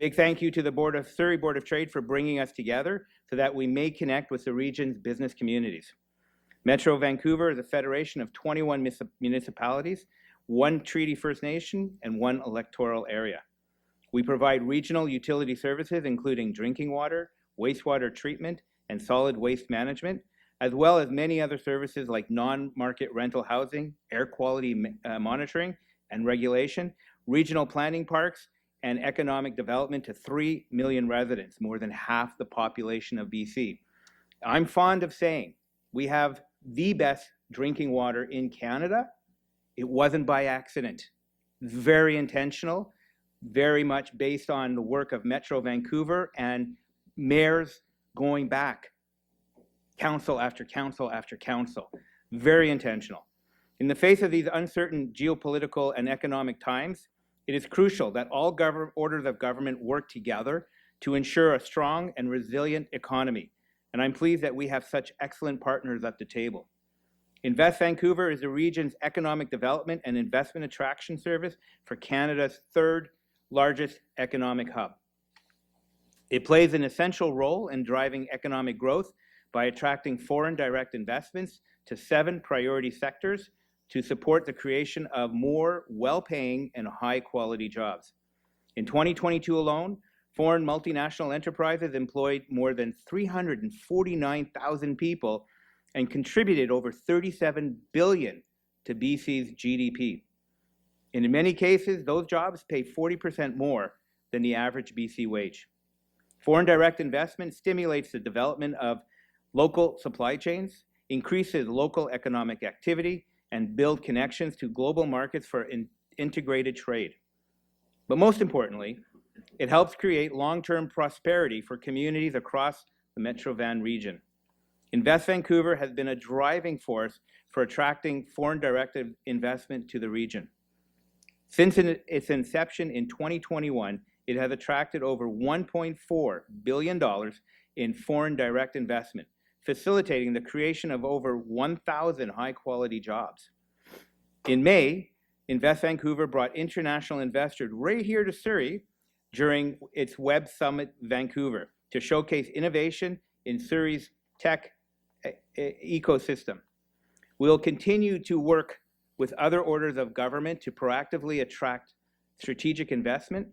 Big thank you to the Surrey Board of Trade for bringing us together so that we may connect with the region's business communities. Metro Vancouver is a federation of 21 municipalities, 1 Treaty First Nation, and 1 electoral area. We provide regional utility services, including drinking water, wastewater treatment, and solid waste management, as well as many other services like non-market rental housing, air quality monitoring and regulation, regional planning parks, and economic development to 3 million residents, more than half the population of BC. I'm fond of saying we have the best drinking water in Canada. It wasn't by accident. Very intentional, very much based on the work of Metro Vancouver and mayors going back, council after council after council. Very intentional. In the face of these uncertain geopolitical and economic times, it is crucial that all orders of government work together to ensure a strong and resilient economy. And I'm pleased that we have such excellent partners at the table. Invest Vancouver is the region's economic development and investment attraction service for Canada's 3rd largest economic hub. It plays an essential role in driving economic growth by attracting foreign direct investments to 7 priority sectors to support the creation of more well-paying and high-quality jobs. In 2022 alone, foreign multinational enterprises employed more than 349,000 people and contributed over $37 billion to BC's GDP. And in many cases, those jobs pay 40% more than the average BC wage. Foreign direct investment stimulates the development of local supply chains, increases local economic activity, and build connections to global markets for integrated trade. But most importantly, it helps create long-term prosperity for communities across the Metro Van region. Invest Vancouver has been a driving force for attracting foreign direct investment to the region. Since its inception in 2021, it has attracted over $1.4 billion in foreign direct investment, facilitating the creation of over 1,000 high-quality jobs. In May, Invest Vancouver brought international investors right here to Surrey during its Web Summit Vancouver to showcase innovation in Surrey's tech ecosystem. We'll continue to work with other orders of government to proactively attract strategic investment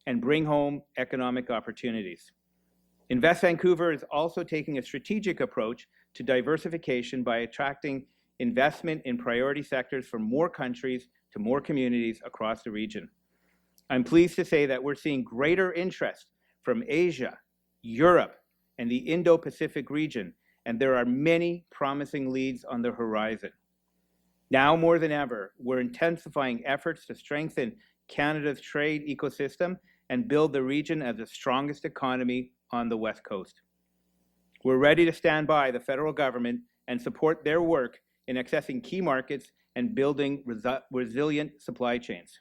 and bring home economic opportunities. Invest Vancouver is also taking a strategic approach to diversification by attracting investment in priority sectors from more countries to more communities across the region. I'm pleased to say that we're seeing greater interest from Asia, Europe, and the Indo-Pacific region, and there are many promising leads on the horizon. Now more than ever, we're intensifying efforts to strengthen Canada's trade ecosystem and build the region as the strongest economy on the West Coast. We're ready to stand by the federal government and support their work in accessing key markets and building resilient supply chains.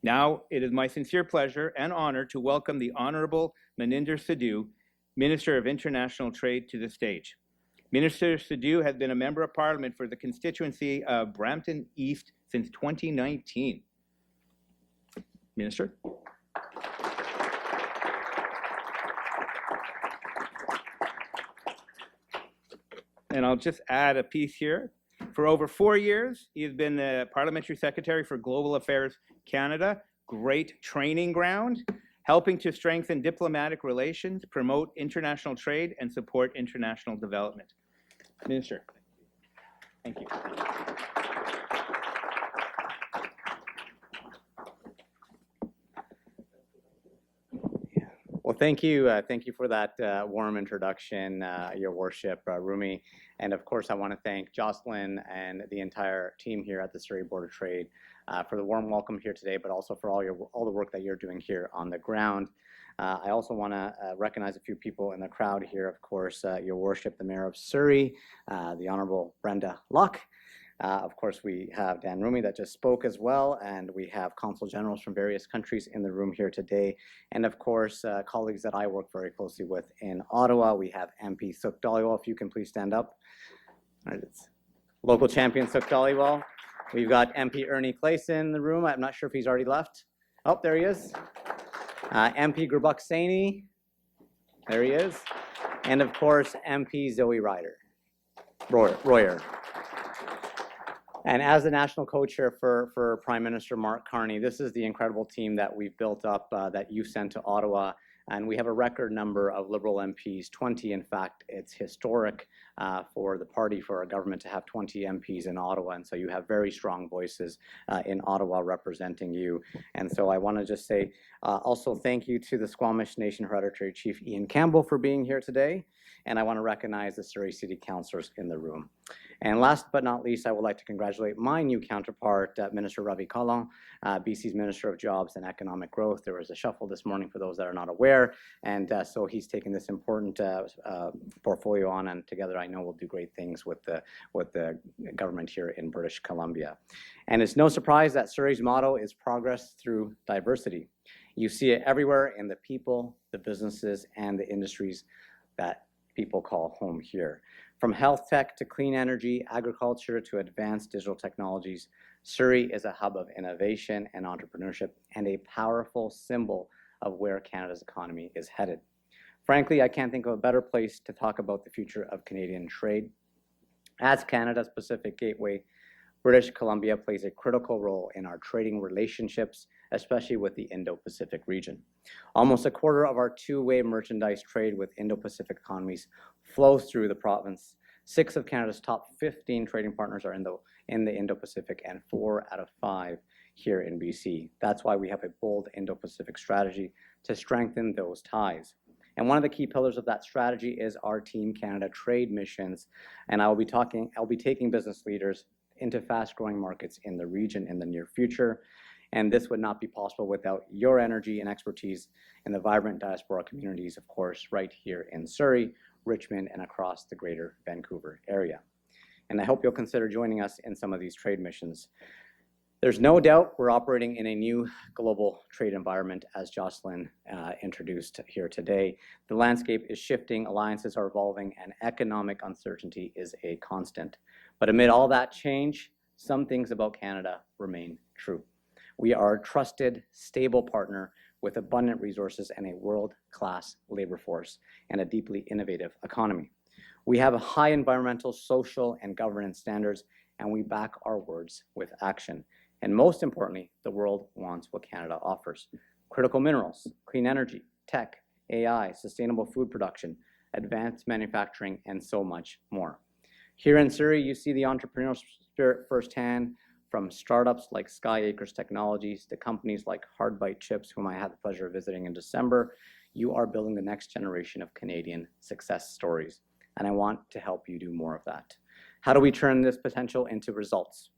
Now, it is my sincere pleasure and honor to welcome the Honourable Maninder Sidhu, Minister of International Trade, to the stage. Minister Sidhu has been a Member of Parliament for the constituency of Brampton East since 2019. Minister. And I'll just add a piece here. For over 4 years, he has been the Parliamentary Secretary for Global Affairs Canada, great training ground, helping to strengthen diplomatic relations, promote international trade, and support international development. Minister, thank you. Well, thank you. Thank you for that warm introduction, Your Worship, Rumi. And of course, I want to thank Jocelyn and the entire team here at the Surrey Board of Trade for the warm welcome here today, but also for all the work that you're doing here on the ground. I also want to recognize a few people in the crowd here. Of course, Your Worship, the Mayor of Surrey, the Honourable Brenda Luck. Of course, we have Dan Rumi that just spoke as well, and we have consul generals from various countries in the room here today. And of course, colleagues that I work very closely with in Ottawa. We have MP Suk Dhaliwal, if you can please stand up. It's local champion Suk Dhaliwal. We've got MP Ernie Clayson in the room. I'm not sure if he's already left. Oh, there he is. MP Gurbakh Saini, there he is, and of course, MP Zoe Royer. And as the national co-chair for Prime Minister Mark Carney, this is the incredible team that we've built up that you sent to Ottawa. And we have a record number of Liberal MPs, 20 in fact. It's historic for the party, for our government to have 20 MPs in Ottawa. And so you have very strong voices in Ottawa representing you. And so I want to just say also thank you to the Squamish Nation Hereditary Chief Ian Campbell for being here today. And I want to recognize the Surrey City Councillors in the room. And last but not least, I would like to congratulate my new counterpart, Minister Ravi Kahlon, BC's Minister of Jobs and Economic Growth. There was a shuffle this morning for those that are not aware, and so he's taken this important portfolio on, and together I know we'll do great things with the government here in British Columbia. And it's no surprise that Surrey's motto is progress through diversity. You see it everywhere in the people, the businesses, and the industries that people call home here. From health tech to clean energy, agriculture to advanced digital technologies, Surrey is a hub of innovation and entrepreneurship and a powerful symbol of where Canada's economy is headed. Frankly, I can't think of a better place to talk about the future of Canadian trade. As Canada's Pacific Gateway, British Columbia plays a critical role in our trading relationships, especially with the Indo-Pacific region. Almost a quarter of our two-way merchandise trade with Indo-Pacific economies flows through the province. 6 of Canada's top 15 trading partners are in the Indo-Pacific, and 4 out of 5 here in BC. That's why we have a bold Indo-Pacific strategy to strengthen those ties. And one of the key pillars of that strategy is our Team Canada trade missions. And I'll be taking business leaders into fast-growing markets in the region in the near future. And this would not be possible without your energy and expertise in the vibrant diaspora communities, of course, right here in Surrey, Richmond, and across the greater Vancouver area. And I hope you'll consider joining us in some of these trade missions. There's no doubt we're operating in a new global trade environment, as Jocelyn introduced here today. The landscape is shifting, alliances are evolving, and economic uncertainty is a constant. But amid all that change, some things about Canada remain true. We are a trusted, stable partner with abundant resources and a world-class labor force and a deeply innovative economy. We have a high environmental, social, and governance standards, and we back our words with action. And most importantly, the world wants what Canada offers: critical minerals, clean energy, tech, AI, sustainable food production, advanced manufacturing, and so much more. Here in Surrey, you see the entrepreneurial spirit firsthand, from startups like Sky Acres Technologies to companies like Hardbite Chips, whom I had the pleasure of visiting in December. You are building the next generation of Canadian success stories, and I want to help you do more of that. How do we turn this potential into results?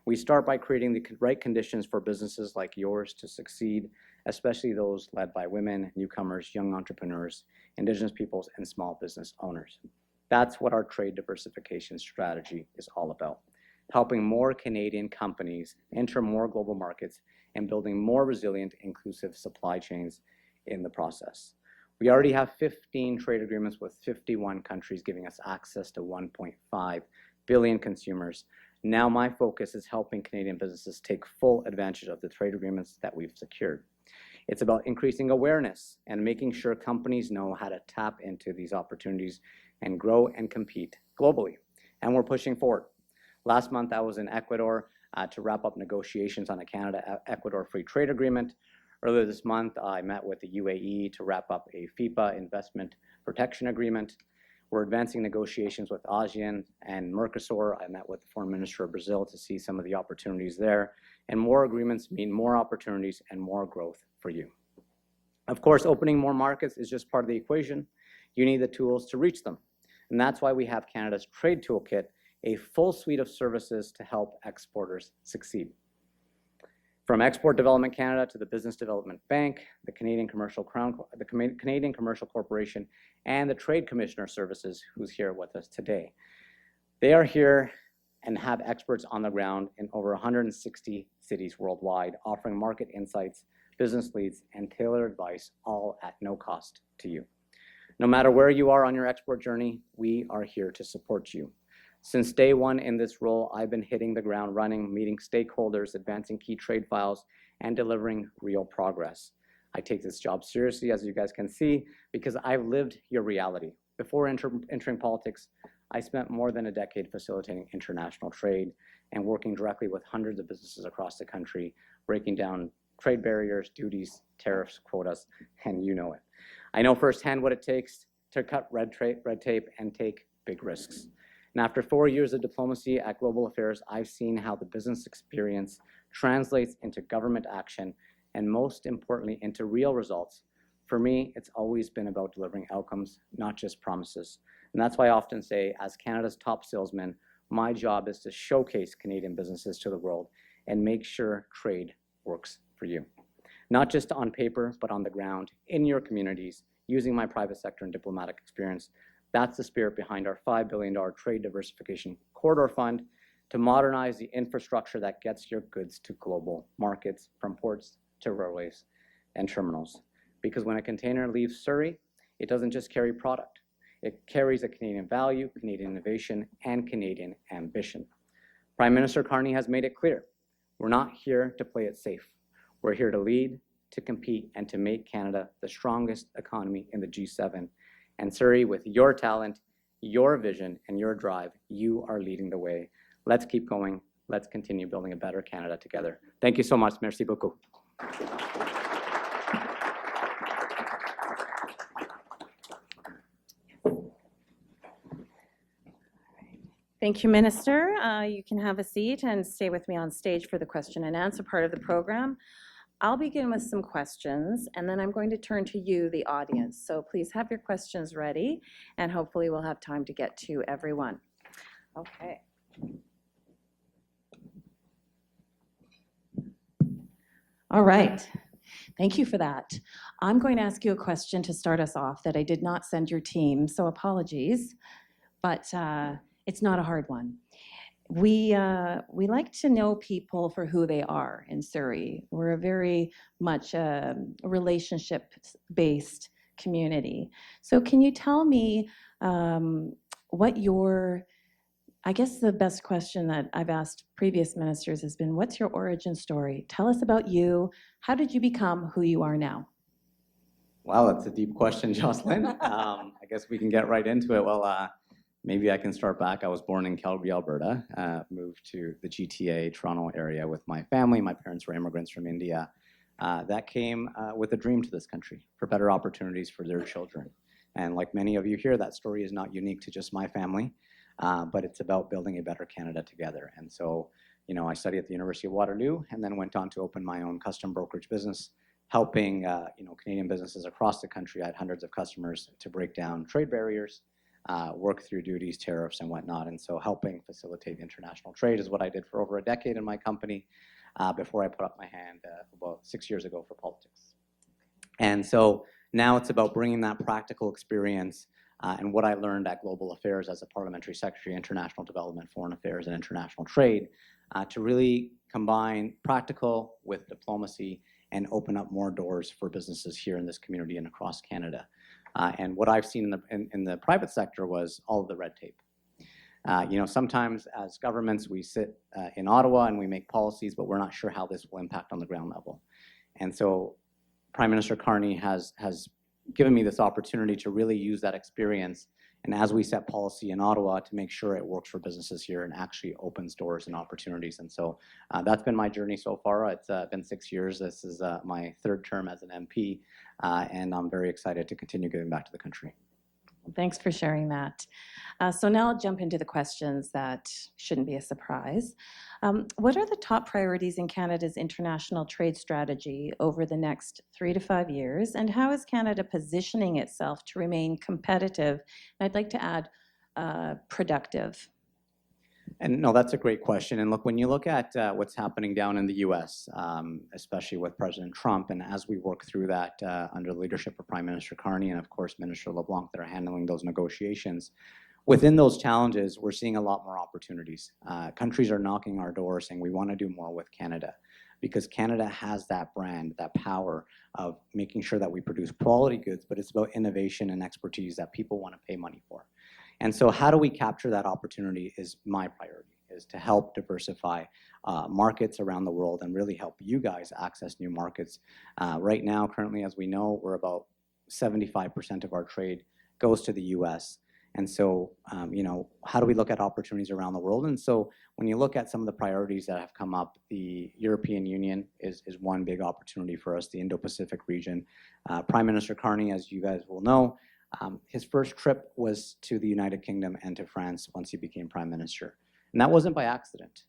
We start by creating the right conditions for businesses like yours to succeed, especially those led by women, newcomers, young entrepreneurs, Indigenous peoples, and small business owners. That's what our trade diversification strategy is all about: helping more Canadian companies enter more global markets and building more resilient, inclusive supply chains in the process. We already have 15 trade agreements with 51 countries, giving us access to 1.5 billion consumers. Now my focus is helping Canadian businesses take full advantage of the trade agreements that we've secured. It's about increasing awareness and making sure companies know how to tap into these opportunities and grow and compete globally. And we're pushing forward. Last month, I was in Ecuador to wrap up negotiations on a Canada-Ecuador free trade agreement. Earlier this month, I met with the UAE to wrap up a FIPA investment protection agreement. We're advancing negotiations with ASEAN and Mercosur. I met with the Foreign Minister of Brazil to see some of the opportunities there. And more agreements mean more opportunities and more growth for you. Of course, opening more markets is just part of the equation. You need the tools to reach them. And that's why we have Canada's Trade Toolkit, a full suite of services to help exporters succeed. From Export Development Canada to the Business Development Bank, the Canadian Commercial Corporation, and the Trade Commissioner Services, who's here with us today. They are here and have experts on the ground in over 160 cities worldwide, offering market insights, business leads, and tailored advice, all at no cost to you. No matter where you are on your export journey, we are here to support you. Since day one in this role, I've been hitting the ground running, meeting stakeholders, advancing key trade files, and delivering real progress. I take this job seriously, as you guys can see, because I've lived your reality. Before entering politics, I spent more than a decade facilitating international trade and working directly with hundreds of businesses across the country, breaking down trade barriers, duties, tariffs, quotas, and you know it. I know firsthand what it takes to cut red tape and take big risks. And after 4 years of diplomacy at Global Affairs, I've seen how the business experience translates into government action and, most importantly, into real results. For me, it's always been about delivering outcomes, not just promises. And that's why I often say, as Canada's top salesman, my job is to showcase Canadian businesses to the world and make sure trade works for you. Not just on paper, but on the ground, in your communities, using my private sector and diplomatic experience. That's the spirit behind our $5 billion Trade Diversification Corridor Fund to modernize the infrastructure that gets your goods to global markets, from ports to railways and terminals. Because when a container leaves Surrey, it doesn't just carry product. It carries a Canadian value, Canadian innovation, and Canadian ambition. Prime Minister Carney has made it clear, we're not here to play it safe. We're here to lead, to compete, and to make Canada the strongest economy in the G7. And Surrey, with your talent, your vision, and your drive, you are leading the way. Let's keep going. Let's continue building a better Canada together. Thank you so much. Merci beaucoup. Thank you, Minister. You can have a seat and stay with me on stage for the question and answer part of the program. I'll begin with some questions, and then I'm going to turn to you, the audience. So please have your questions ready, and hopefully we'll have time to get to everyone. Okay. All right. Thank you for that. I'm going to ask you a question to start us off that I did not send your team, so apologies, but it's not a hard one. We like to know people for who they are in Surrey. We're a very much relationship-based community. So can you tell me what your, I guess the best question that I've asked previous ministers has been, what's your origin story? Tell us about you. How did you become who you are now? Wow, that's a deep question, Jocelyn. I guess we can get right into it. Well, maybe I can start back. I was born in Calgary, Alberta, moved to the GTA, Toronto area with my family. My parents were immigrants from India. That came with a dream to this country for better opportunities for their children. And like many of you here, that story is not unique to just my family, but it's about building a better Canada together. And so, you know, I studied at the University of Waterloo and then went on to open my own custom brokerage business, helping Canadian businesses across the country. I had hundreds of customers to break down trade barriers, work through duties, tariffs, and whatnot. And so helping facilitate international trade is what I did for over a decade in my company before I put up my hand about 6 years ago for politics. And so now it's about bringing that practical experience and what I learned at Global Affairs as a Parliamentary Secretary, International Development, Foreign Affairs, and International Trade to really combine practical with diplomacy and open up more doors for businesses here in this community and across Canada. And what I've seen in the private sector was all of the red tape. Sometimes as governments, we sit in Ottawa and we make policies, but we're not sure how this will impact on the ground level. And so Prime Minister Carney has given me this opportunity to really use that experience, and as we set policy in Ottawa, to make sure it works for businesses here and actually opens doors and opportunities. And so that's been my journey so far. It's been 6 years. This is my third term as an MP, and I'm very excited to continue giving back to the country. Thanks for sharing that. So now I'll jump into the questions that shouldn't be a surprise. What are the top priorities in Canada's international trade strategy over the next 3 to 5 years, and how is Canada positioning itself to remain competitive? And I'd like to add productive. And no, that's a great question. And look, when you look at what's happening down in the US, especially with President Trump, and as we work through that under the leadership of Prime Minister Carney and of course Minister LeBlanc that are handling those negotiations, within those challenges, we're seeing a lot more opportunities. Countries are knocking our door saying we want to do more with Canada, because Canada has that brand, that power of making sure that we produce quality goods, but it's about innovation and expertise that people want to pay money for. And so how do we capture that opportunity is my priority, is to help diversify markets around the world and really help you guys access new markets. Right now, currently, as we know, we're about 75% of our trade goes to the US. And so, how do we look at opportunities around the world? And so when you look at some of the priorities that have come up, the European Union is one big opportunity for us, the Indo-Pacific region. Prime Minister Carney, as you guys will know, his first trip was to the United Kingdom and to France once he became Prime Minister. And that wasn't by accident.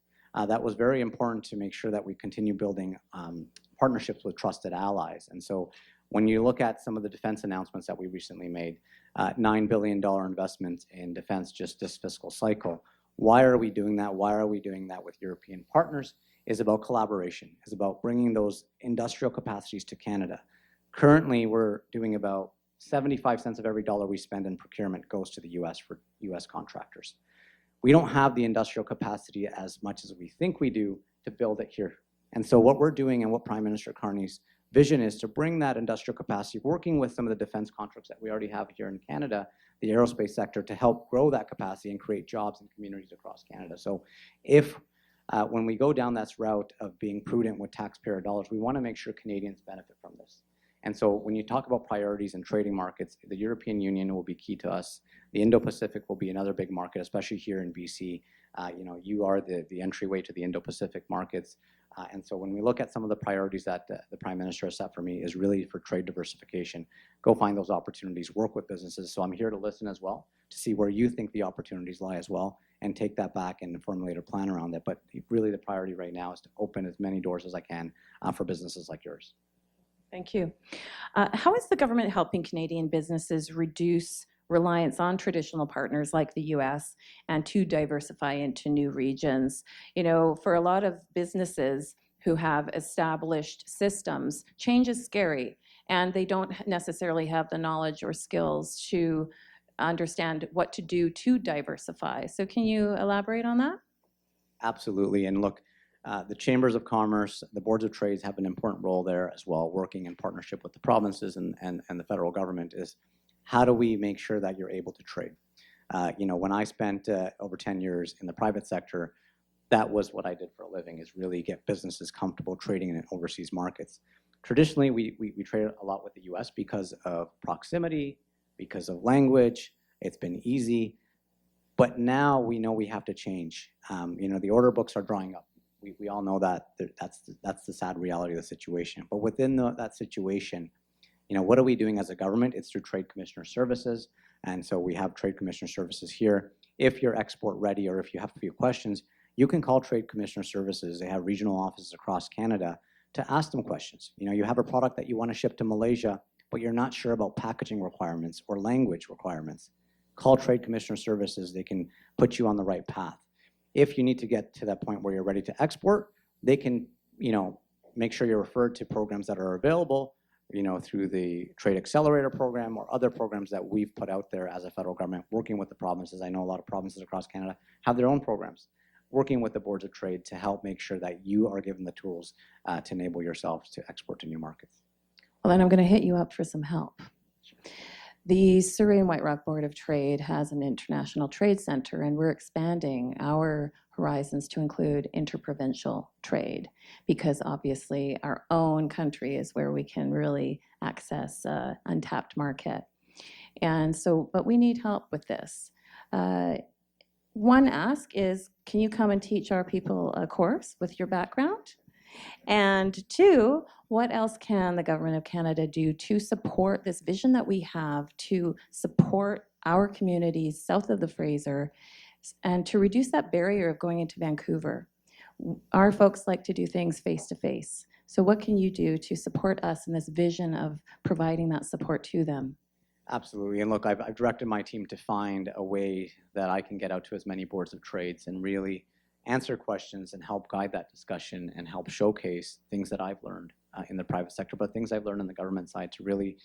That was very important to make sure that we continue building partnerships with trusted allies. And so when you look at some of the defense announcements that we recently made, $9 billion investment in defense just this fiscal cycle. Why are we doing that? Why are we doing that with European partners? Is about collaboration, is about bringing those industrial capacities to Canada. Currently, we're doing about 75 cents of every dollar we spend in procurement goes to the US for US contractors. We don't have the industrial capacity as much as we think we do to build it here. And so what we're doing and what Prime Minister Carney's vision is to bring that industrial capacity, working with some of the defense contracts that we already have here in Canada, the aerospace sector, to help grow that capacity and create jobs in communities across Canada. So if when we go down that route of being prudent with taxpayer dollars, we want to make sure Canadians benefit from this. And so when you talk about priorities and trading markets, the European Union will be key to us. The Indo-Pacific will be another big market, especially here in BC. You are the entryway to the Indo-Pacific markets. And so when we look at some of the priorities that the Prime Minister has set for me is really for trade diversification. Go find those opportunities, work with businesses. So I'm here to listen as well, to see where you think the opportunities lie as well, and take that back and formulate a plan around it. But really the priority right now is to open as many doors as I can for businesses like yours. Thank you. How is the government helping Canadian businesses reduce reliance on traditional partners like the US and to diversify into new regions? For a lot of businesses who have established systems, change is scary, and they don't necessarily have the knowledge or skills to understand what to do to diversify. So can you elaborate on that? Absolutely. And look, the chambers of commerce, the boards of trades have an important role there as well, working in partnership with the provinces and the federal government. Is how do we make sure that you're able to trade? When I spent over 10 years in the private sector, that was what I did for a living, is really get businesses comfortable trading in overseas markets. Traditionally, we traded a lot with the US because of proximity, because of language. It's been easy. But now we know we have to change. The order books are drying up. We all know that. That's the sad reality of the situation. But within that situation, what are we doing as a government? It's through Trade Commissioner Services. And so we have Trade Commissioner Services here. If you're export ready or if you have a few questions, you can call Trade Commissioner Services. They have regional offices across Canada to ask them questions. You have a product that you want to ship to Malaysia, but you're not sure about packaging requirements or language requirements. Call Trade Commissioner Services. They can put you on the right path. If you need to get to that point where you're ready to export, they can, make sure you're referred to programs that are available, through the Trade Accelerator program or other programs that we've put out there as a federal government, working with the provinces. I know a lot of provinces across Canada have their own programs, working with the boards of trade to help make sure that you are given the tools to enable yourselves to export to new markets. Well, then I'm going to hit you up for some help. The Surrey and White Rock Board of Trade has an international trade center, and we're expanding our horizons to include interprovincial trade, because obviously our own country is where we can really access untapped market. And so, but we need help with this. One ask is, can you come and teach our people a course with your background? And two, what else can the Government of Canada do to support this vision that we have to support our communities south of the Fraser and to reduce that barrier of going into Vancouver? Our folks like to do things face to face. So what can you do to support us in this vision of providing that support to them? Absolutely. And look, I've directed my team to find a way that I can get out to as many boards of trades and really answer questions and help guide that discussion and help showcase things that I've learned in the private sector, but things I've learned on the government side to really,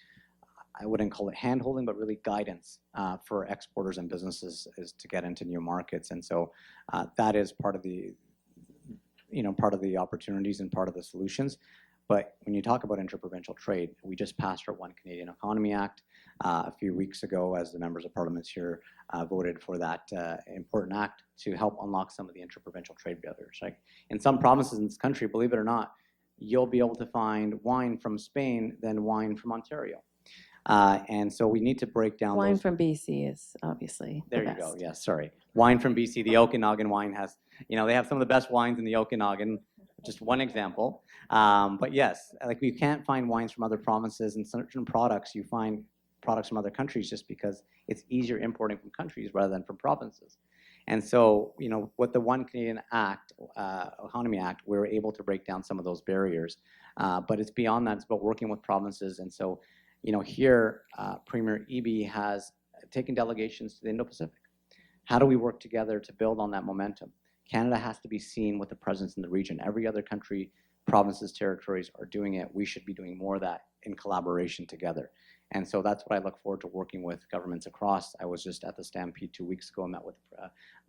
I wouldn't call it hand-holding, but really guidance for exporters and businesses is to get into new markets. And so that is part of the, part of the opportunities and part of the solutions. But when you talk about interprovincial trade, we just passed our One Canadian Economy Act. a few weeks ago as the members of parliament here voted for that important act to help unlock some of the interprovincial trade barriers. Like in some provinces in this country, believe it or not, you'll be able to find wine from Spain than wine from Ontario. And so we need to break down Wine those. from BC is obviously the There you best. go. Yes, sorry. Wine from BC, the Okanagan wine has, they have some of the best wines in the Okanagan. Just one example. But yes, like we can't find wines from other provinces, and certain products you find products from other countries just because it's easier importing from countries rather than from provinces. And so, with the One Canadian Act, Economy Act, we're able to break down some of those barriers. But it's beyond that. It's about working with provinces. And so, here, Premier Eby has taken delegations to the Indo-Pacific. How do we work together to build on that momentum? Canada has to be seen with a presence in the region. Every other country, provinces, territories are doing it. We should be doing more of that in collaboration together. And so that's what I look forward to working with governments across. I was just at the Stampede 2 weeks ago and met with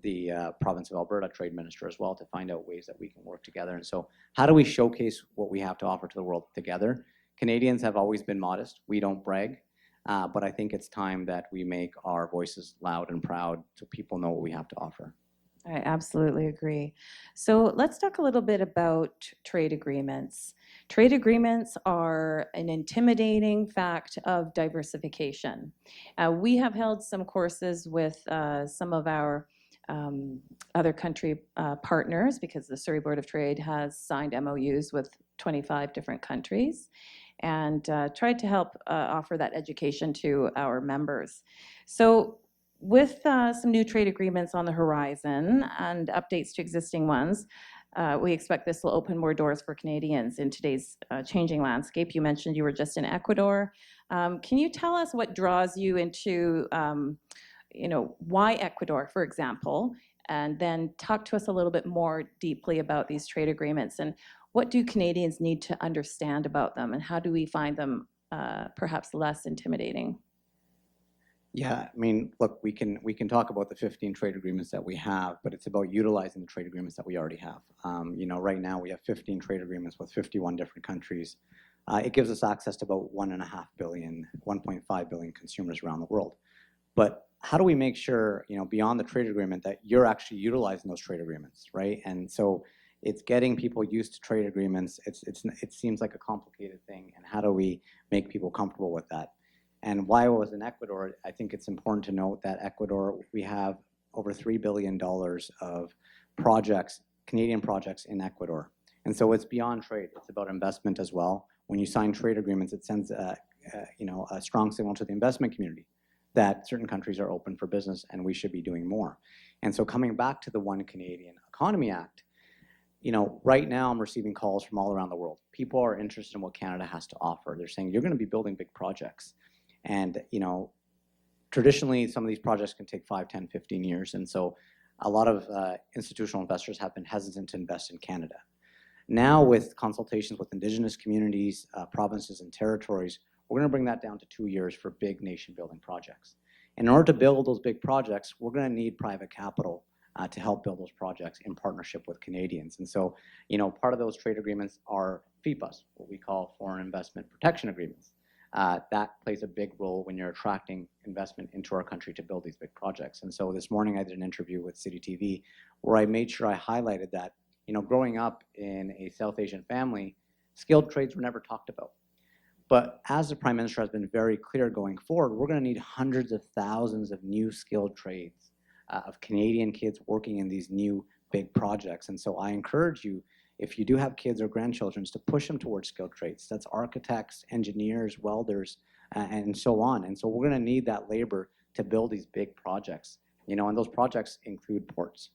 the province of Alberta trade minister as well to find out ways that we can work together. And so how do we showcase what we have to offer to the world together? Canadians have always been modest. We don't brag. But I think it's time that we make our voices loud and proud so people know what we have to offer. I absolutely agree. So let's talk a little bit about trade agreements. Trade agreements are an intimidating fact of diversification. We have held some courses with some of our other country partners because the Surrey Board of Trade has signed MOUs with 25 different countries and tried to help offer that education to our members. So with some new trade agreements on the horizon and updates to existing ones, we expect this will open more doors for Canadians in today's changing landscape. You mentioned you were just in Ecuador. Can you tell us what draws you into, why Ecuador, for example, and then talk to us a little bit more deeply about these trade agreements and what do Canadians need to understand about them and how do we find them perhaps less intimidating? Yeah, I mean, look, we can talk about the 15 trade agreements that we have, but it's about utilizing the trade agreements that we already have. Right now we have 15 trade agreements with 51 different countries. It gives us access to about 1.5 billion, 1.5 billion consumers around the world. But how do we make sure, beyond the trade agreement, that you're actually utilizing those trade agreements, right? And so it's getting people used to trade agreements. It seems like a complicated thing, and how do we make people comfortable with that? And why I was in Ecuador, I think it's important to note that Ecuador, we have over $3 billion of projects, Canadian projects in Ecuador. And so it's beyond trade, it's about investment as well. When you sign trade agreements, it sends a strong signal to the investment community that certain countries are open for business and we should be doing more. And so coming back to the One Canadian Economy Act, right now I'm receiving calls from all around the world. People are interested in what Canada has to offer. They're saying, you're going to be building big projects. And, traditionally, some of these projects can take 5, 10, 15 years. And so a lot of institutional investors have been hesitant to invest in Canada. Now, with consultations with Indigenous communities, provinces, and territories, we're going to bring that down to 2 years for big nation-building projects. In order to build those big projects, we're going to need private capital to help build those projects in partnership with Canadians. And so, part of those trade agreements are FIPAs, what we call Foreign Investment Protection Agreements. That plays a big role when you're attracting investment into our country to build these big projects. And so this morning I did an interview with City TV where I made sure I highlighted that, growing up in a South Asian family, skilled trades were never talked about. But as the Prime Minister has been very clear going forward, we're going to need hundreds of thousands of new skilled trades of Canadian kids working in these new big projects. And so I encourage you, if you do have kids or grandchildren, to push them towards skilled trades. That's architects, engineers, welders, and so on. And so we're going to need that labor to build these big projects. And those projects include ports.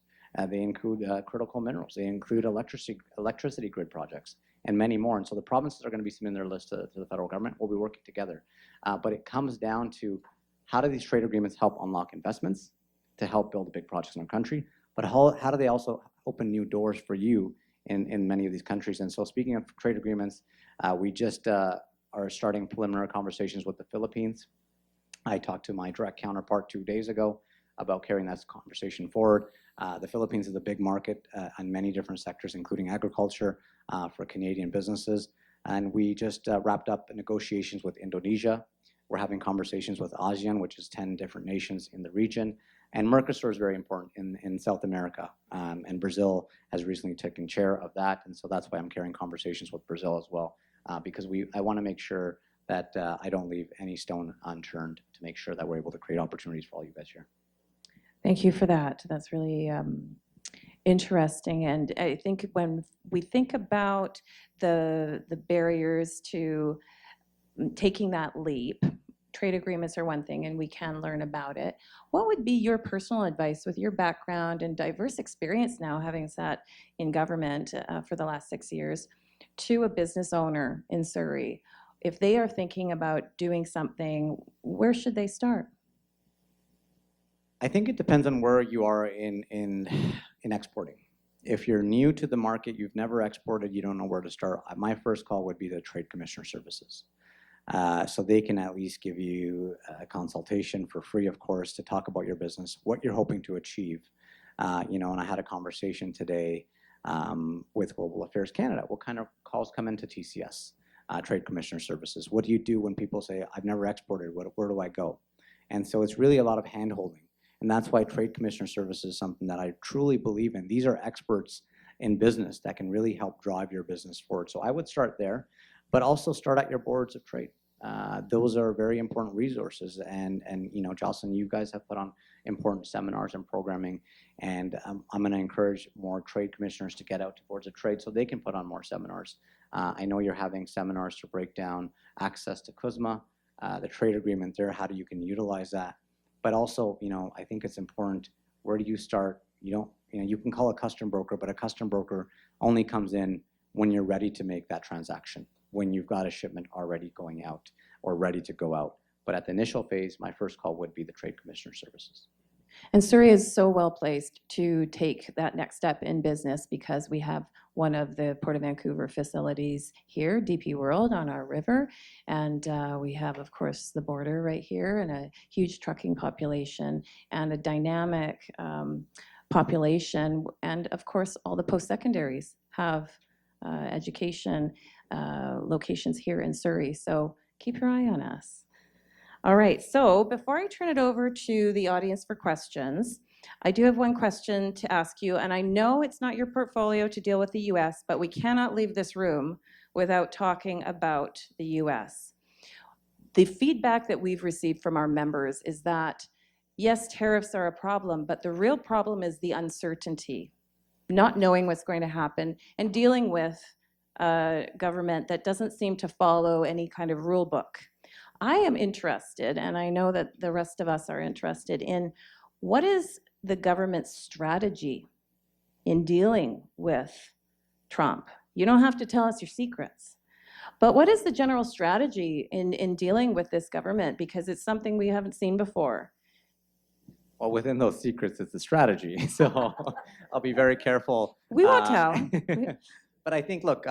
They include critical minerals. They include electricity grid projects and many more. And so the provinces are going to be submitting their list to the federal government. We'll be working together. But it comes down to how do these trade agreements help unlock investments to help build the big projects in our country, but how do they also open new doors for you in many of these countries? And so speaking of trade agreements, we just are starting preliminary conversations with the Philippines. I talked to my direct counterpart 2 days ago about carrying that conversation forward. The Philippines is a big market on many different sectors, including agriculture for Canadian businesses. And we just wrapped up negotiations with Indonesia. We're having conversations with ASEAN, which is 10 different nations in the region. And Mercosur is very important in South America. And Brazil has recently taken chair of that. And so that's why I'm carrying conversations with Brazil as well, because I want to make sure that I don't leave any stone unturned to make sure that we're able to create opportunities for all you guys here. Thank you for that. That's really interesting. And I think when we think about the barriers to taking that leap, trade agreements are one thing, and we can learn about it. What would be your personal advice with your background and diverse experience now, having sat in government for the last 6 years, to a business owner in Surrey? If they are thinking about doing something, where should they start? I think it depends on where you are in exporting. If you're new to the market, you've never exported, you don't know where to start, my first call would be the Trade Commissioner Services. So they can at least give you a consultation for free, of course, to talk about your business, what you're hoping to achieve. And I had a conversation today with Global Affairs Canada. What kind of calls come into TCS, Trade Commissioner Services? What do you do when people say, I've never exported, where do I go? And so it's really a lot of hand-holding. And that's why Trade Commissioner Services is something that I truly believe in. These are experts in business that can really help drive your business forward. So I would start there, but also start at your boards of trade. Those are very important resources. And Jocelyn, you guys have put on important seminars and programming. And I'm going to encourage more trade commissioners to get out to boards of trade so they can put on more seminars. I know you're having seminars to break down access to CUSMA, the trade agreement there, how you can utilize that. But also, I think it's important, where do you start? You can call a custom broker, but a custom broker only comes in when you're ready to make that transaction, when you've got a shipment already going out or ready to go out. But at the initial phase, my first call would be the Trade Commissioner Services. And Surrey is so well placed to take that next step in business because we have one of the Port of Vancouver facilities here, DP World, on our river. And we have, of course, the border right here and a huge trucking population and a dynamic population. And of course, all the post-secondaries have education locations here in Surrey. So keep your eye on us. All right, so before I turn it over to the audience for questions, I do have one question to ask you, and I know it's not your portfolio to deal with the US, but we cannot leave this room without talking about the US. The feedback that we've received from our members is that, yes, tariffs are a problem, but the real problem is the uncertainty, not knowing what's going to happen, and dealing with a government that doesn't seem to follow any kind of rule book. I am interested, and I know that the rest of us are interested in, what is the government's strategy in dealing with Trump? You don't have to tell us your secrets, but what is the general strategy in dealing with this government? Because it's something we haven't seen before. Well, within those secrets, it's the strategy. So I'll be very careful. We won't tell. But I think, look,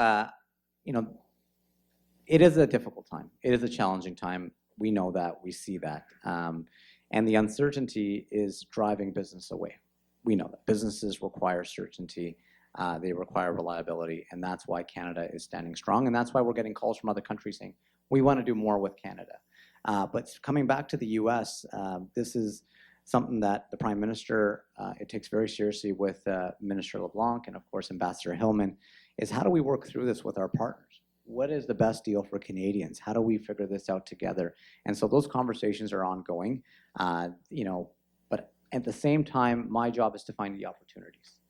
it is a difficult time. It is a challenging time. We know that. We see that. And the uncertainty is driving business away. We know that. Businesses require certainty. They require reliability. And that's why Canada is standing strong. And that's why we're getting calls from other countries saying, we want to do more with Canada. But coming back to the US, this is something that the Prime Minister, it takes very seriously with Minister LeBlanc and, of course, Ambassador Hillman, is how do we work through this with our partners? What is the best deal for Canadians? How do we figure this out together? And so those conversations are ongoing, but at the same time, my job is to find the opportunities.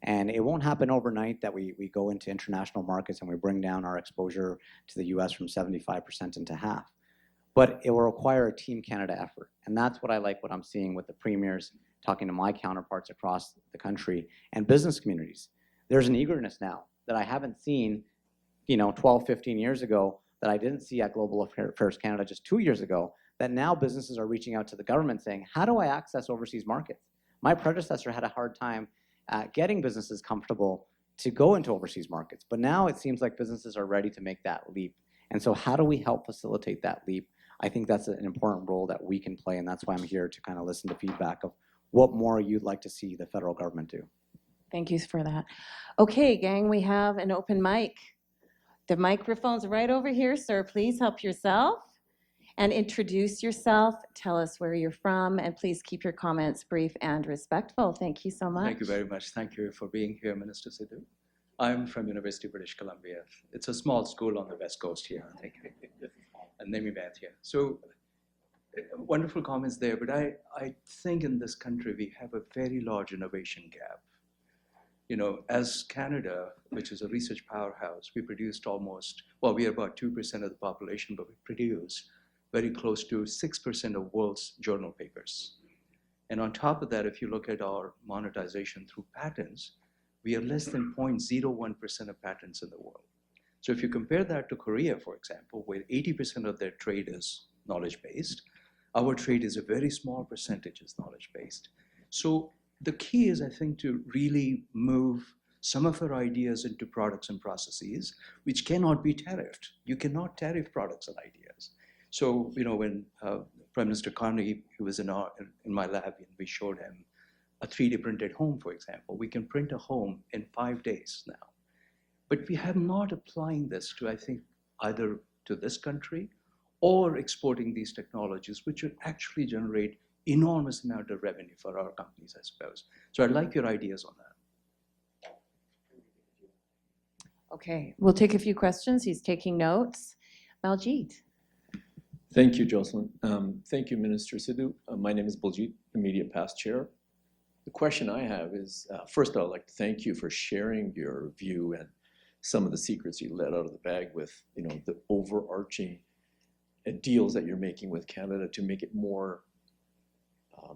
And it won't happen overnight that we go into international markets and we bring down our exposure to the US from 75% into half. But it will require a Team Canada effort. And that's what I like, what I'm seeing with the premiers, talking to my counterparts across the country and business communities. There's an eagerness now that I haven't seen 12, 15 years ago, that I didn't see at Global Affairs Canada just 2 years ago, that now businesses are reaching out to the government saying, how do I access overseas markets? My predecessor had a hard time getting businesses comfortable to go into overseas markets, but now it seems like businesses are ready to make that leap. And so how do we help facilitate that leap? I think that's an important role that we can play, and that's why I'm here to kind of listen to feedback of what more you'd like to see the federal government do. Thank you for that. Okay, gang, we have an open mic. The microphone's right over here, sir. Please help yourself. and introduce yourself. Tell us where you're from, and please keep your comments brief and respectful. Thank you so much. Thank you very much. Thank you for being here, Minister Sidhu. I'm from University of British Columbia. It's a small school on the West Coast here, I think, and Nemibath here. So wonderful comments there, but I think in this country we have a very large innovation gap. You know, as Canada, which is a research powerhouse, we produced almost, well, we are about 2% of the population, but we produce very close to 6% of world's journal papers. And on top of that, if you look at our monetization through patents, we are less than 0.01% of patents in the world. So if you compare that to Korea, for example, where 80% of their trade is knowledge-based, our trade is a very small percentage is knowledge-based. So the key is, I think, to really move some of our ideas into products and processes, which cannot be tariffed. You cannot tariff products and ideas. So, you know, when Prime Minister Carney, he was in my lab, and we showed him a 3D printed home, for example. We can print a home in 5 days now. But we have not applying this to, I think, either to this country or exporting these technologies, which would actually generate enormous amount of revenue for our companies, I suppose. So I'd like your ideas on that. Okay, we'll take a few questions. He's taking notes. Baljit. Thank you, Jocelyn. Thank you, Minister Sidhu. My name is Baljit, immediate past chair. The question I have is, first, I'd like to thank you for sharing your view and some of the secrets you let out of the bag with, you know, the overarching deals that you're making with Canada to make it more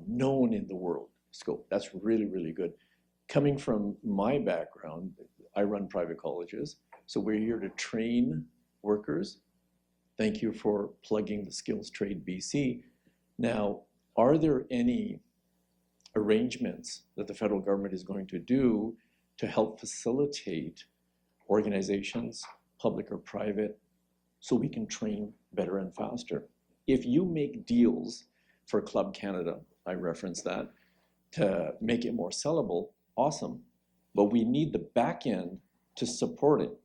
known in the world scope. That's really, really good. Coming from my background, I run private colleges, so we're here to train workers. Thank you for plugging the Skills Trade BC. Now, are there any arrangements that the federal government is going to do to help facilitate organizations, public or private, so we can train better and faster? If you make deals for Club Canada, I reference that, to make it more sellable, awesome. But we need the back end to support it.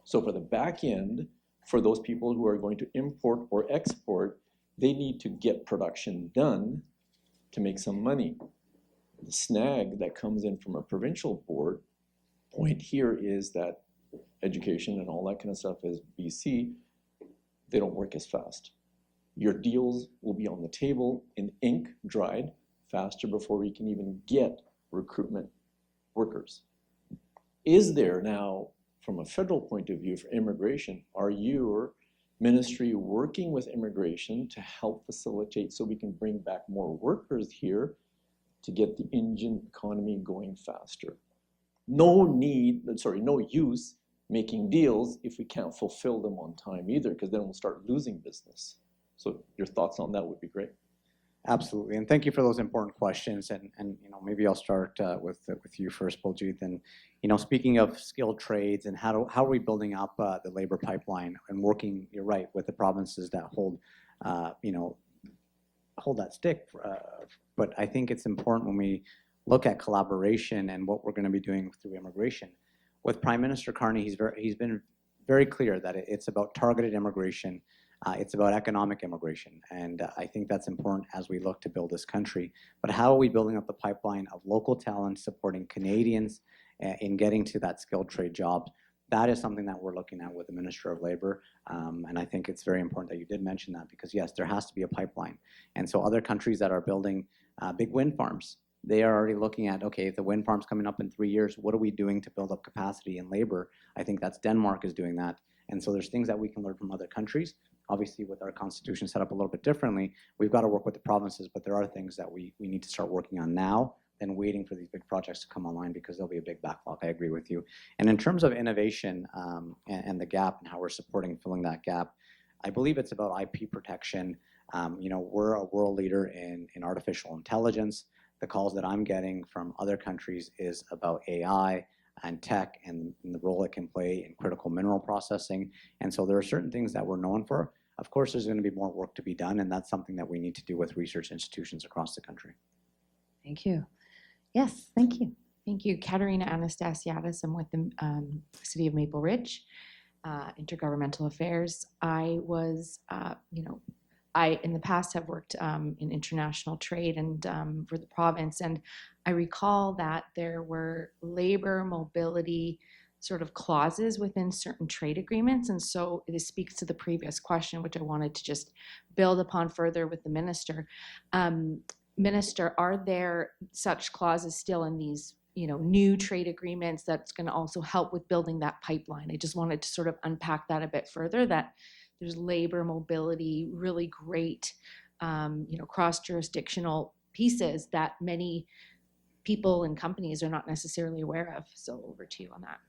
So for the back end, for those people who are going to import or export, they need to get production done to make some money. The snag that comes in from a provincial board point here is that education and all that kind of stuff is BC, they don't work as fast. Your deals will be on the table in ink, dried, faster before we can even get recruitment workers. Is there now, from a federal point of view for immigration, are your ministry working with immigration to help facilitate so we can bring back more workers here to get the Indian economy going faster? No use making deals if we can't fulfill them on time either, because then we'll start losing business. So your thoughts on that would be great. Absolutely, and thank you for those important questions. And you know, maybe I'll start with you first, Baljit. And you know, speaking of skilled trades and how are we building up the labor pipeline and working, you're right, with the provinces that hold that stick. But I think it's important when we look at collaboration and what we're going to be doing through immigration. With Prime Minister Carney, he's been very clear that it's about targeted immigration. It's about economic immigration, and I think that's important as we look to build this country. But how are we building up the pipeline of local talent, supporting Canadians in getting to that skilled trade job? That is something that we're looking at with the Minister of Labour, and I think it's very important that you did mention that, because yes, there has to be a pipeline. And so other countries that are building big wind farms, they are already looking at, okay, if the wind farm's coming up in 3 years, what are we doing to build up capacity in labor? I think that's Denmark is doing that. And so there's things that we can learn from other countries. Obviously, with our constitution set up a little bit differently, we've got to work with the provinces, but there are things that we need to start working on now than waiting for these big projects to come online, because there'll be a big backlog. I agree with you. And in terms of innovation and the gap and how we're supporting filling that gap, I believe it's about IP protection. You know, we're a world leader in artificial intelligence. The calls that I'm getting from other countries is about AI and tech and the role it can play in critical mineral processing. And so there are certain things that we're known for. Of course, there's going to be more work to be done, and that's something that we need to do with research institutions across the country. Thank you. Yes, thank you. Thank you. Katerina Anastasiadis. I'm with the City of Maple Ridge, Intergovernmental Affairs. I was, I, in the past, have worked in international trade and for the province, and I recall that there were labor mobility sort of clauses within certain trade agreements, and so this speaks to the previous question, which I wanted to just build upon further with the minister. Minister, are there such clauses still in these, new trade agreements that's going to also help with building that pipeline? I just wanted to sort of unpack that a bit further, that there's labor mobility, really great, cross-jurisdictional pieces that many people and companies are not necessarily aware of. So over to you on that.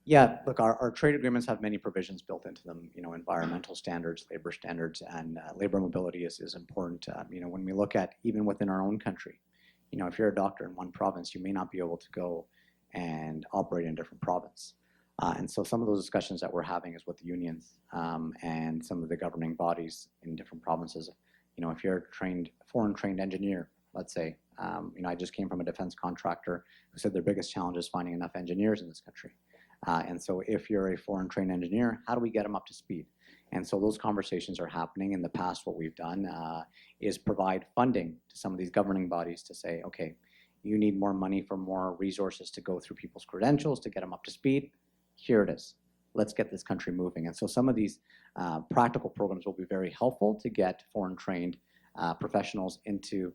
Yeah, look, our trade agreements have many provisions built into them, environmental standards, labor standards, and labor mobility is important. When we look at even within our own country, if you're a doctor in one province, you may not be able to go and operate in a different province. And so some of those discussions that we're having is with the unions and some of the governing bodies in different provinces. If you're a foreign trained engineer, let's say, I just came from a defense contractor who said their biggest challenge is finding enough engineers in this country. And so if you're a foreign trained engineer, how do we get them up to speed? And so those conversations are happening. In the past, what we've done is provide funding to some of these governing bodies to say, okay, you need more money for more resources to go through people's credentials to get them up to speed. Here it is. Let's get this country moving. And so some of these practical programs will be very helpful to get foreign trained professionals into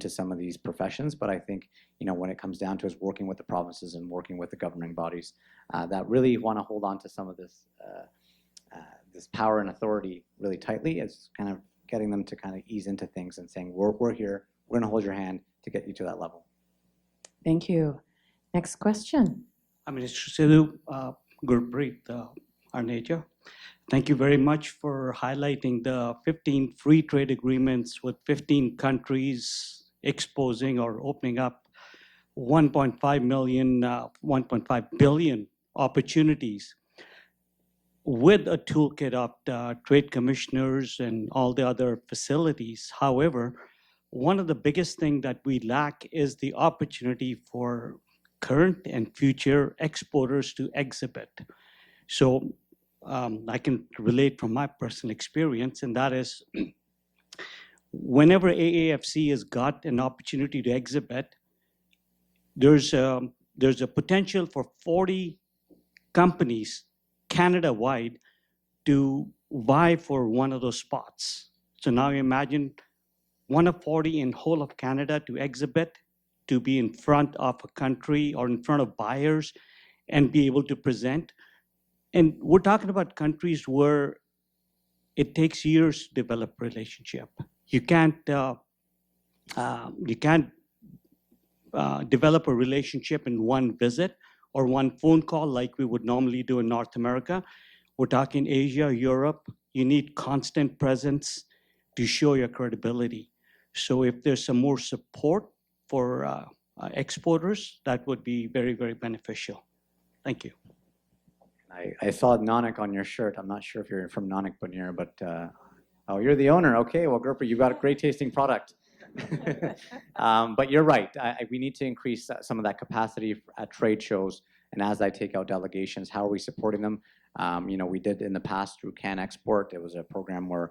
some of these professions. But I think, when it comes down to is working with the provinces and working with the governing bodies that really want to hold on to some of this this power and authority really tightly, is kind of getting them to kind of ease into things and saying, we're here, we're going to hold your hand to get you to that level. Thank you. Next question. Minister Sidhu, Gurpreet Arneja, thank you very much for highlighting the 15 free trade agreements with 15 countries, exposing or opening up 1.5 billion opportunities with a toolkit of trade commissioners and all the other facilities. However, one of the biggest things that we lack is the opportunity for current and future exporters to exhibit. So I can relate from my personal experience, and that is whenever AAFC has got an opportunity to exhibit, there's a potential for 40 companies Canada-wide to vie for one of those spots. So now imagine one of 40 in whole of Canada to exhibit, to be in front of a country or in front of buyers and be able to present. And we're talking about countries where it takes years to develop a relationship. You can't develop a relationship in one visit or one phone call like we would normally do in North America. We're talking Asia, Europe. You need constant presence to show your credibility. So if there's some more support for exporters, that would be very, very beneficial. Thank you. I saw Nanak on your shirt. I'm not sure if you're from Nanak Bunir, but oh, you're the owner. Okay, well, Gurpreet, you've got a great tasting product. But you're right. We need to increase some of that capacity at trade shows. And as I take out delegations, how are we supporting them? We did in the past through Can Export. It was a program where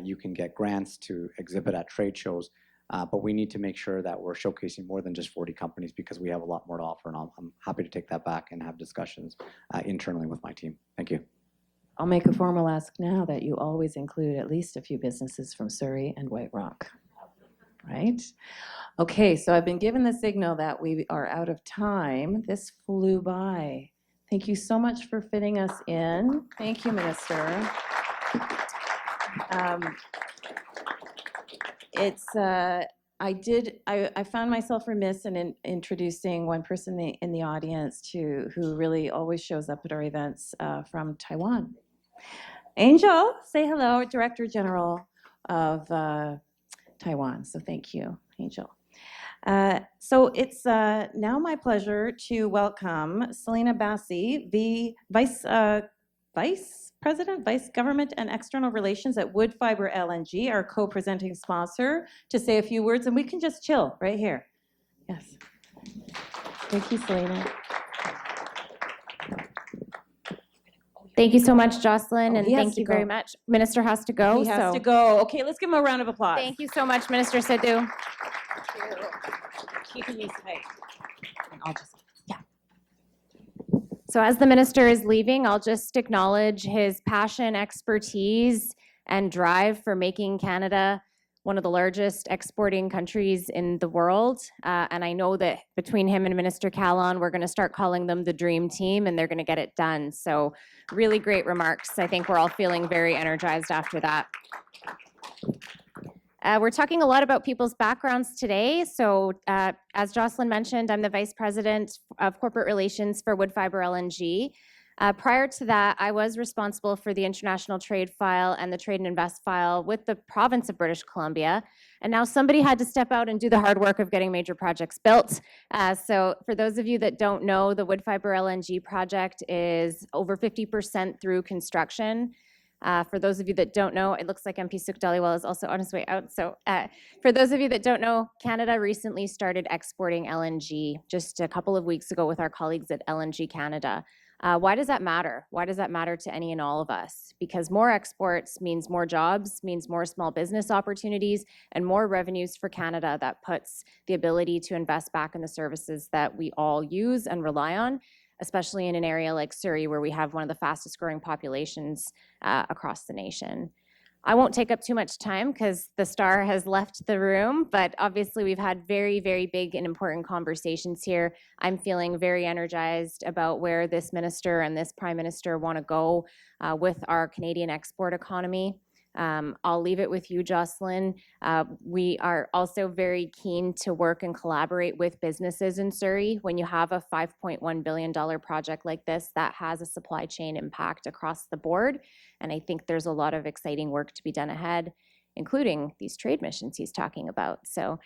you can get grants to exhibit at trade shows. But we need to make sure that we're showcasing more than just 40 companies, because we have a lot more to offer. And I'm happy to take that back and have discussions internally with my team. Thank you. I'll make a formal ask now that you always include at least a few businesses from Surrey and White Rock. Right? Okay, so I've been given the signal that we are out of time. This flew by. Thank you so much for fitting us in. Thank you, Minister. I found myself remiss in introducing one person in the audience who really always shows up at our events from Taiwan. Angel, say hello, Director General of Taiwan. So thank you, Angel. So it's now my pleasure to welcome Selena Bassi, the Vice President, Vice Government and External Relations at Woodfibre LNG, our co-presenting sponsor, to say a few words, and we can just chill right here. Yes. Thank you, Selena. Thank you so much, Jocelyn, Oh, and he has thank to you very go. much. Minister has to go. He has so to go. Okay, let's give him a round of applause. Thank you so much, Minister Sidhu. Keeping these tight. And I'll just, So as the minister is leaving, I'll just acknowledge his passion, expertise, and drive for making Canada one of the largest exporting countries in the world. And I know that between him and Minister Callon, we're going to start calling them the dream team, and they're going to get it done. So really great remarks. I think we're all feeling very energized after that. We're talking a lot about people's backgrounds today. So as Jocelyn mentioned, I'm the Vice President of Corporate Relations for Woodfibre LNG. Prior to that, I was responsible for the international trade file and the trade and invest file with the province of British Columbia. And now somebody had to step out and do the hard work of getting major projects built. So for those of you that don't know, the Woodfibre LNG project is over 50% through construction. For those of you that don't know, it looks like MP Sukh Dhaliwal is also on his way out. So for those of you that don't know, Canada recently started exporting LNG just a couple of weeks ago with our colleagues at LNG Canada. Why does that matter? Why does that matter to any and all of us? Because more exports means more jobs, means more small business opportunities, and more revenues for Canada that puts the ability to invest back in the services that we all use and rely on, especially in an area like Surrey, where we have one of the fastest growing populations across the nation. I won't take up too much time because the star has left the room, but obviously we've had very, very big and important conversations here. I'm feeling very energized about where this minister and this prime minister want to go with our Canadian export economy. I'll leave it with you, Jocelyn. We are also very keen to work and collaborate with businesses in Surrey. When you have a $5.1 billion project like this, that has a supply chain impact across the board. And I think there's a lot of exciting work to be done ahead, including these trade missions he's talking about. So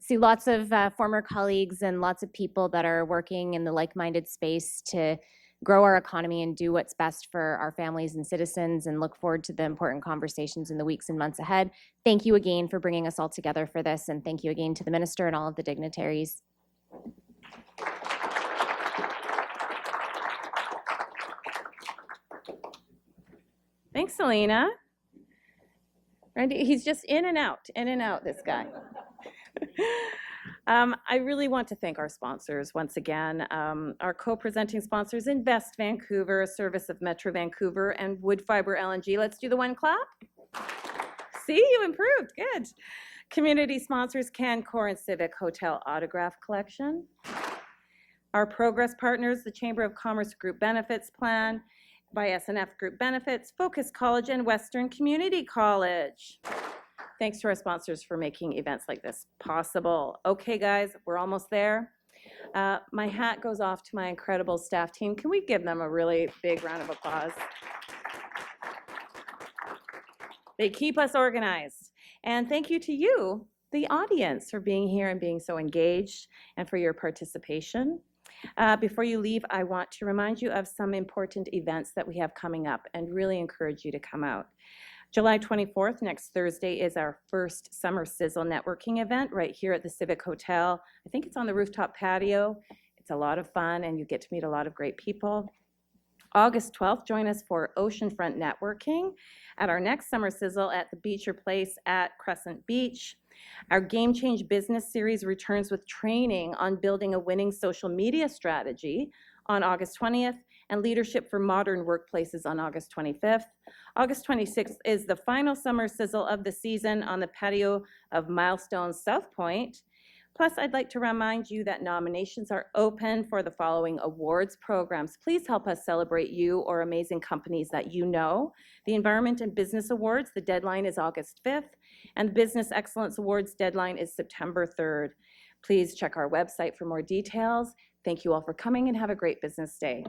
see lots of former colleagues and lots of people that are working in the like-minded space to grow our economy and do what's best for our families and citizens, and look forward to the important conversations in the weeks and months ahead. Thank you again for bringing us all together for this, and thank you again to the minister and all of the dignitaries. thanks, Selena. Randy, he's just in and out, this guy. I really want to thank our sponsors once again. Our co-presenting sponsors, Invest Vancouver, a service of Metro Vancouver, and Woodfibre LNG. Let's do the one clap. See, you improved, good. Community sponsors, Cancor and Civic Hotel Autograph Collection. Our progress partners, the Chamber of Commerce Group Benefits Plan, by SNF Group Benefits, Focus College, and Western Community College. Thanks to our sponsors for making events like this possible. Okay, guys, we're almost there. My hat goes off to my incredible staff team. Can we give them a really big round of applause? They keep us organized. And thank you to you, the audience, for being here and being so engaged, and for your participation. Before you leave, I want to remind you of some important events that we have coming up and really encourage you to come out. July 24th, next Thursday, is our first Summer Sizzle networking event right here at the Civic Hotel. I think it's on the rooftop patio. It's a lot of fun, and you get to meet a lot of great people. August 12th, join us for oceanfront networking at our next Summer Sizzle at the Beecher Place at Crescent Beach. Our Game Change Business Series returns with training on building a winning social media strategy on August 20th, and Leadership for Modern Workplaces on August 25th. August 26th is the final Summer Sizzle of the season on the patio of Milestone South Point. Plus, I'd like to remind you that nominations are open for the following awards programs. Please help us celebrate you or amazing companies that you know. The Environment and Business Awards, the deadline is August 5th, and the Business Excellence Awards deadline is September 3rd. Please check our website for more details. Thank you all for coming, and have a great business day.